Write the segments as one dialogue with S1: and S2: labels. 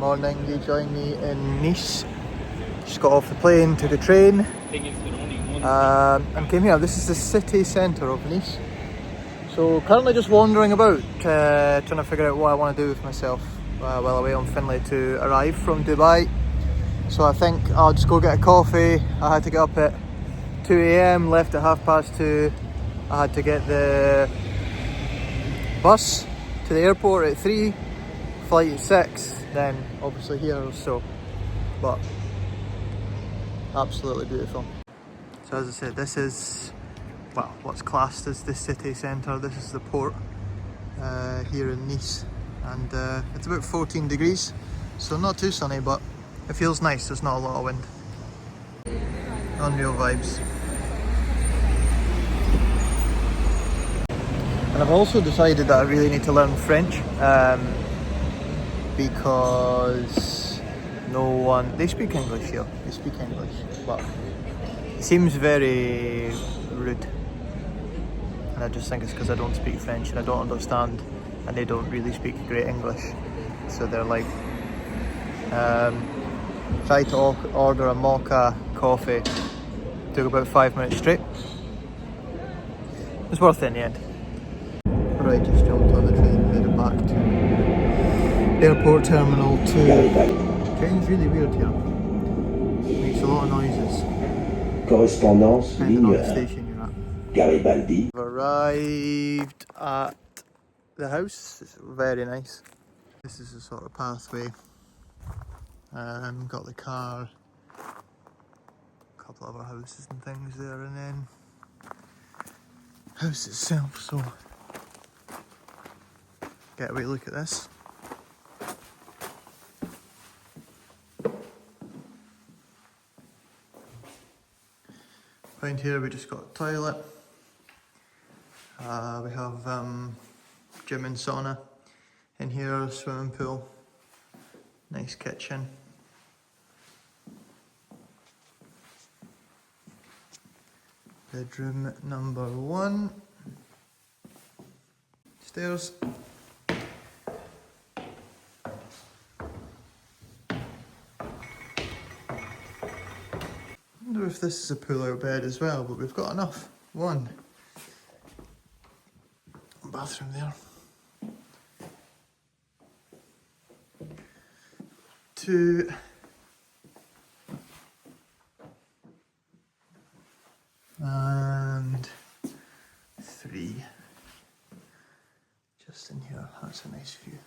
S1: Morning, you join me in Nice. Just got off the plane, took a train, and came here. This is the city centre of Nice. So currently just wandering about, trying to figure out what I want to do with myself while away on Finlay to arrive from Dubai. So I think I'll just go get a coffee. I had to get up at 2 AM, left at 2:30. I had to get the bus to the airport at 3, flight at 6, then obviously here or so. But absolutely beautiful. So as I said, this is, well, what's classed as the city centre. This is the port here in Nice, and it's about 14 degrees, so not too sunny, but it feels nice. There's not a lot of wind. Unreal vibes. And I've also decided that I really need to learn French, because no one, they speak English here, they speak English, but it seems very rude. And I just think it's because I don't speak French and I don't understand, and they don't really speak great English. So they're like, try to order a mocha coffee, took about 5 minutes straight. It's worth it in the end. Right, just jumped on the train, headed back to Airport Terminal 2. Train's really weird here. Makes a lot of noises.
S2: Correspondance
S1: Depending on the
S2: ligne
S1: station you're at.
S2: Garibaldi.
S1: We've arrived at the house. It's very nice. This is the sort of pathway. Got the car, a couple of other houses and things there, and then house itself. So get a wee look at this. Around here we just got a toilet. We have gym and sauna. In here, swimming pool. Nice kitchen. Bedroom number 1. Stairs. I wonder if this is a pull-out bed as well, but we've got enough. 1. Bathroom there. 2. And 3. Just in here, that's a nice view.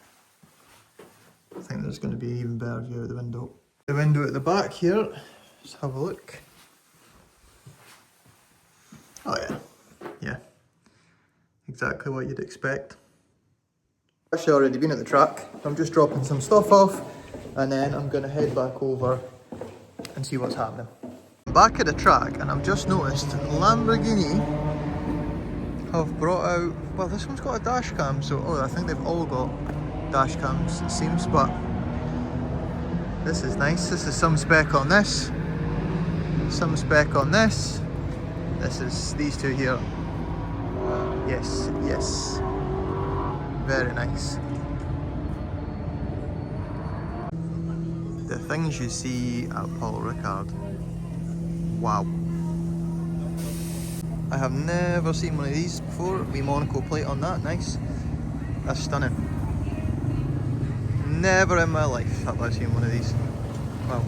S1: I think there's going to be an even better view out the window. The window at the back here, let's have a look. Oh yeah, exactly what you'd expect. I've actually already been at the track. I'm just dropping some stuff off, and then I'm going to head back over and see what's happening. I'm back at the track, and I've just noticed Lamborghini have brought out, well, this one's got a dash cam, so I think they've all got dash cams it seems, but this is nice. This is some spec on this, some spec on this. This is these two here. Yes, very nice. The things you see at Paul Ricard, wow. I have never seen one of these before. The Monaco plate on that, nice. That's stunning. Never in my life have I seen one of these. Wow.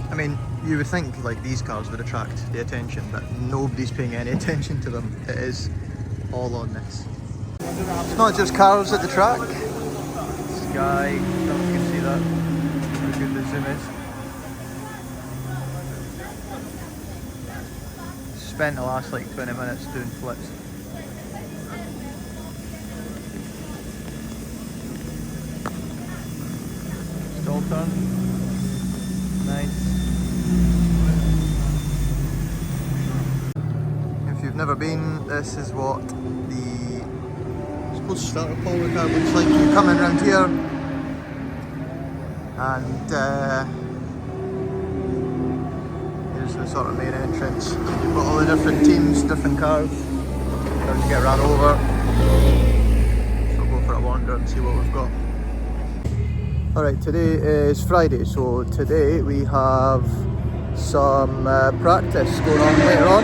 S1: I mean, you would think like these cars would attract the attention, but nobody's paying any attention to them. It is all on this. It's not just cars at the track. Sky, I don't know if you can see that. How good the zoom is. Spent the last like 20 minutes doing flips. Stall turn. Nice. If you've never been, this is what the, I suppose, start of Paul Ricard looks like. You come in around here, and here's the sort of main entrance. You've got all the different teams, different cars. Don't get ran over. So we'll go for a wander and see what we've got. Alright, today is Friday, so today we have some practice going on later on.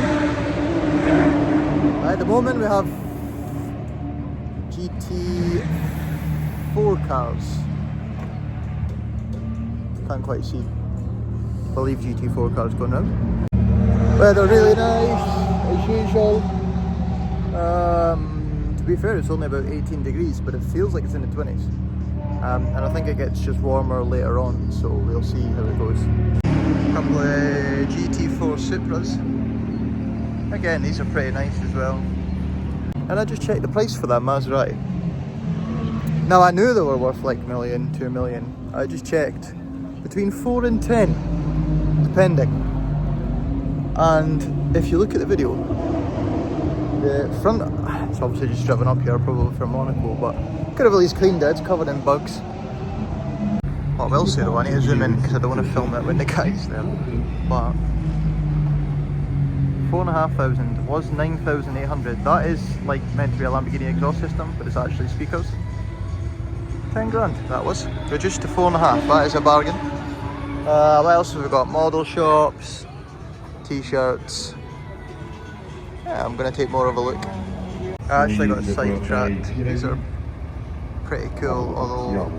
S1: At the moment we have GT4 cars. Can't quite see. I believe GT4 cars going round. Weather really nice, as usual. To be fair, it's only about 18 degrees, but it feels like it's in the 20s. And I think it gets just warmer later on, so we'll see how it goes. A couple of GT4 Supras. Again, these are pretty nice as well. And I just checked the price for that Maserati. Now I knew they were worth like $1 million, $2 million. I just checked. Between 4 and 10, depending. And if you look at the video, the front, it's obviously just driven up here, probably from Monaco, but could have at least cleaned it, it's covered in bugs. What I will say though, I need to zoom in because I don't want to film it when the guy's there. But 4,500 was 9,800. That is like meant to be a Lamborghini exhaust system, but it's actually speakers. 10 grand that was. Reduced to 4.5, that is a bargain. What else have we got? Model shops, t-shirts. Yeah, I'm going to take more of a look. I actually got sidetracked. These are pretty cool, although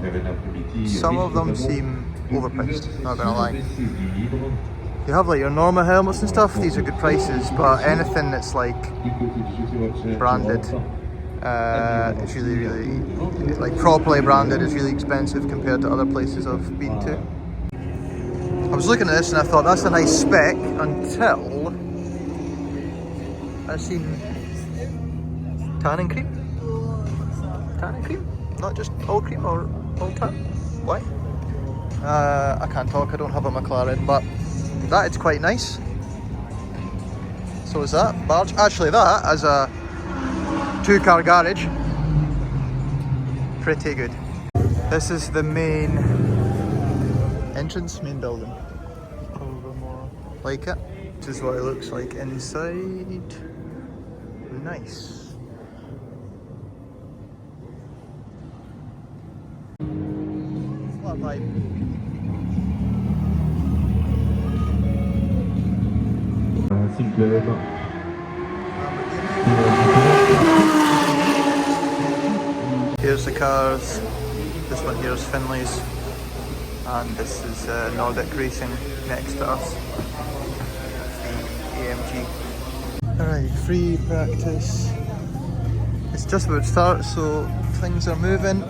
S1: some of them seem overpriced, not going to lie. You have like your normal helmets and stuff, these are good prices, but anything that's like branded, it's really, like properly branded is really expensive compared to other places I've been to. I was looking at this and I thought that's a nice spec until I seen tanning cream. Tanning cream? Not just all cream or all tan? Why? I can't talk, I don't have a McLaren, but that is quite nice. So is that barge. Actually that as a 2-car garage, pretty good. This is the main entrance, main building. Probably more like it. This is what it looks like inside. Nice. What a vibe. Here's the cars. This one here is Finley's. And this is Nordic Racing next to us. The AMG. Alright, free practice. It's just about to start, so things are moving.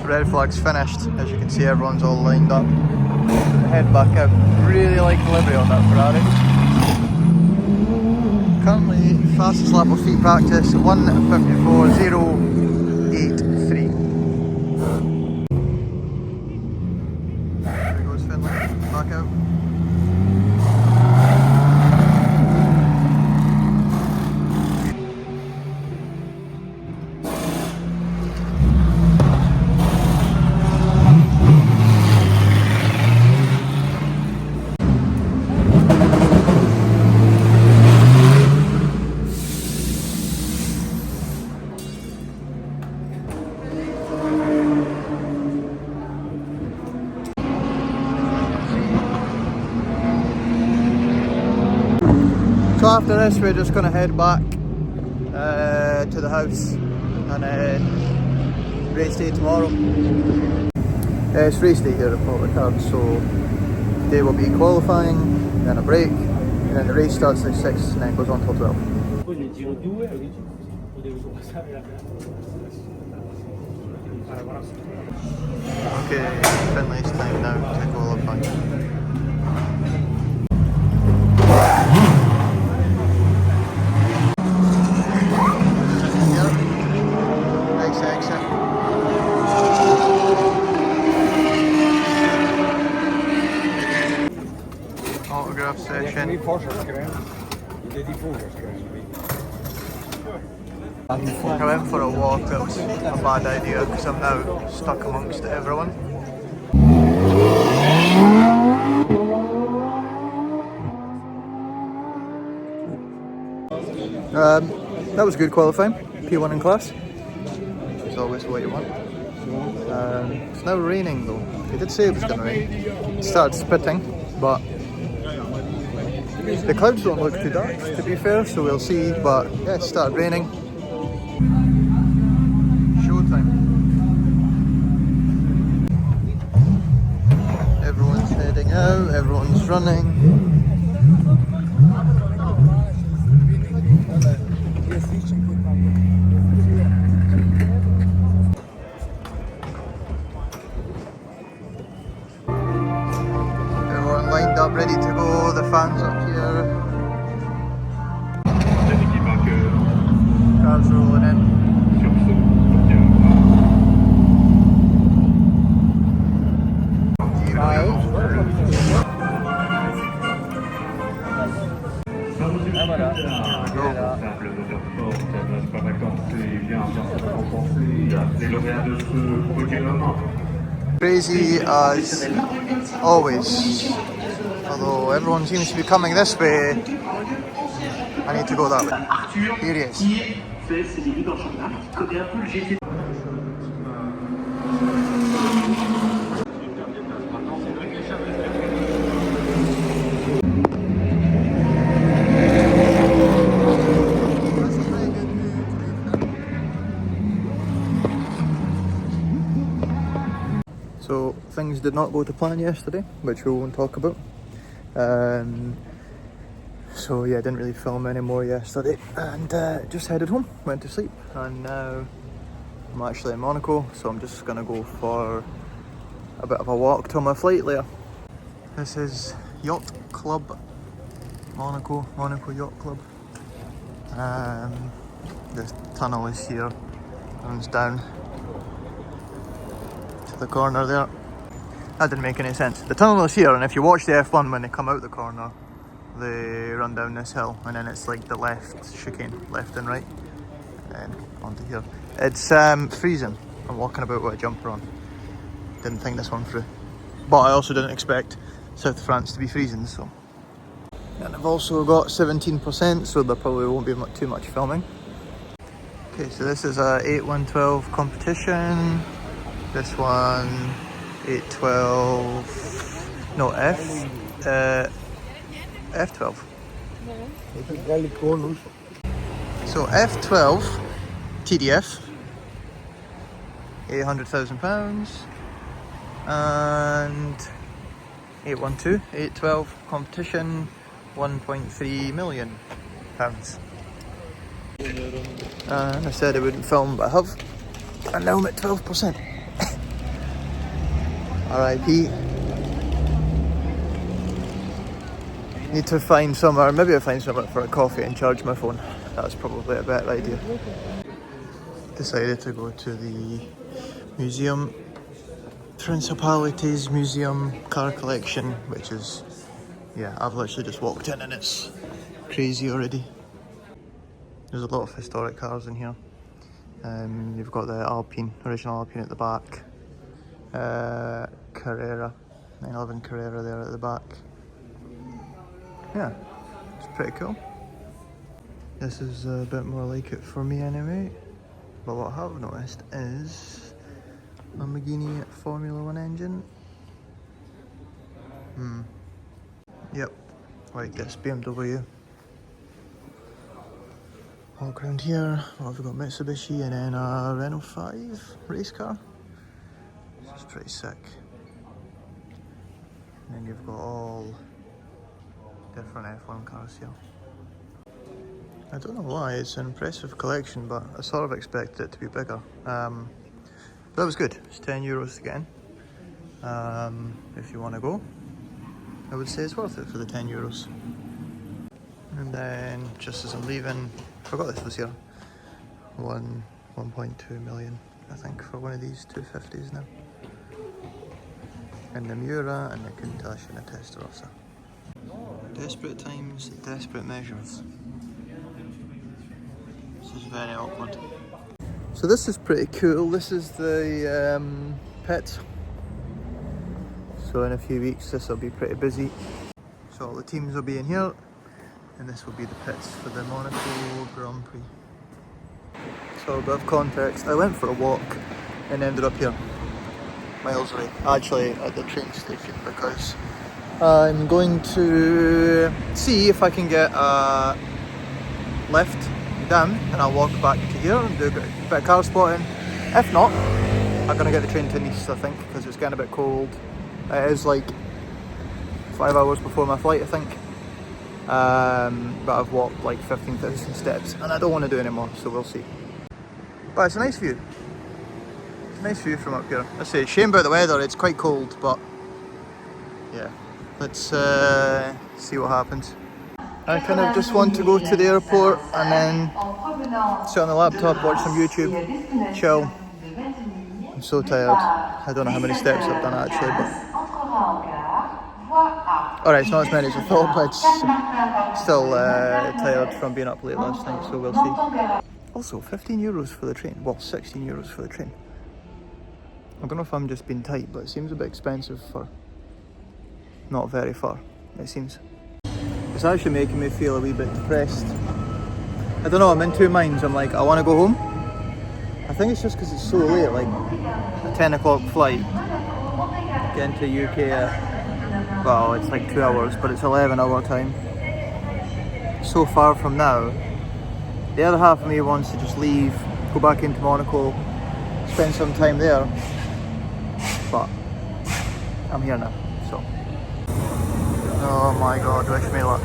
S1: Red flag's finished. As you can see, everyone's all lined up. Head back out. Really like the livery on that Ferrari. Currently, fastest lap of free practice 1:54.083. There goes Finley. Back out. So after this we're just going to head back to the house and then race day tomorrow. It's race day here at Paul Ricard, so today will be qualifying then a break, and then the race starts at 6 and then goes on till 12. Okay, Finlay's time now to qualify. Yep. Nice exit. Autograph session. I went for a walk, that was a bad idea because I'm now stuck amongst everyone. That was good qualifying, P1 in class, which is always what you want. It's now raining though. They did say it was going to rain. It started spitting, but the clouds don't look too dark to be fair, so we'll see, but yeah, it started raining. Showtime. Everyone's heading out, everyone's running. Everyone lined up, ready to go, the fans up here. Cars rolling in. Crazy as always, although everyone seems to be coming this way, I need to go that way. Here he is. So things did not go to plan yesterday, which we won't talk about. So yeah, didn't really film any more yesterday, and just headed home, went to sleep, and now I'm actually in Monaco, so I'm just gonna go for a bit of a walk till my flight later. This is Yacht Club, Monaco Yacht Club. The tunnel is here, runs down to the corner there. That didn't make any sense. The tunnel is here, and if you watch the F1 when they come out the corner, they run down this hill, and then it's like the left chicane, left and right, and then onto here. It's freezing. I'm walking about with a jumper on. Didn't think this one through. But I also didn't expect South France to be freezing, so. And I've also got 17%, so there probably won't be too much filming. Okay, so this is a 8-1-12 competition. This one, 8-12, no, F12. So F12 TDF, £800,000, and 812, 812 competition, £1.3 million. And I said I wouldn't film, but I have, and now I'm at 12%. RIP. Need to find somewhere, maybe I'll find somewhere for a coffee and charge my phone. That's probably a better idea. Decided to go to the museum, Principalities Museum car collection, which is, yeah, I've literally just walked in and it's crazy already. There's a lot of historic cars in here. You've got the Alpine, original Alpine at the back. Carrera, 911 Carrera there at the back. Yeah, it's pretty cool. This is a bit more like it for me anyway. But what I have noticed is Lamborghini Formula 1 engine. Yep, like this BMW. Walk around here, what have we got? Mitsubishi and then a Renault 5 race car. This is pretty sick. And then you've got all different F1 cars here. I don't know why, it's an impressive collection, but I sort of expected it to be bigger. But that was good. It's €10 to get in. If you want to go, I would say it's worth it for the €10. And then, just as I'm leaving, I forgot this was here. 1.2 million, I think, for one of these 250s now. And the Miura and the Countach and the Testarossa. Desperate times, desperate measures. This is very awkward. So this is pretty cool. This is the pit. So in a few weeks this will be pretty busy. So all the teams will be in here, and this will be the pits for the Monaco Grand Prix. So a bit of context, I went for a walk and ended up here, miles away, actually at the train station, because I'm going to see if I can get a lift down, and I'll walk back to here and do a bit of car spotting. If not, I'm going to get the train to Nice, I think, because it's getting a bit cold. It is like 5 hours before my flight, I think. But I've walked like 15,000 steps and I don't want to do any more, so we'll see. But it's a nice view. It's a nice view from up here. I say, shame about the weather, it's quite cold, but yeah. Let's see what happens. I kind of just want to go to the airport and then sit on the laptop, watch some YouTube, chill. I'm so tired. I don't know how many steps I've done actually, but... Alright, it's not as many as I thought, but it's still tired from being up late last night, so we'll see. Also, €15 for the train. Well, €16 for the train. I don't know if I'm just being tight, but it seems a bit expensive for not very far, it seems. It's actually making me feel a wee bit depressed. I don't know, I'm in two minds. I'm like, I want to go home. I think it's just because it's so late, like a 10 o'clock flight. Getting to UK at, well, it's like 2 hours, but it's 11-hour time. So far from now. The other half of me wants to just leave, go back into Monaco, spend some time there. But I'm here now, so. Oh my god, wish me luck.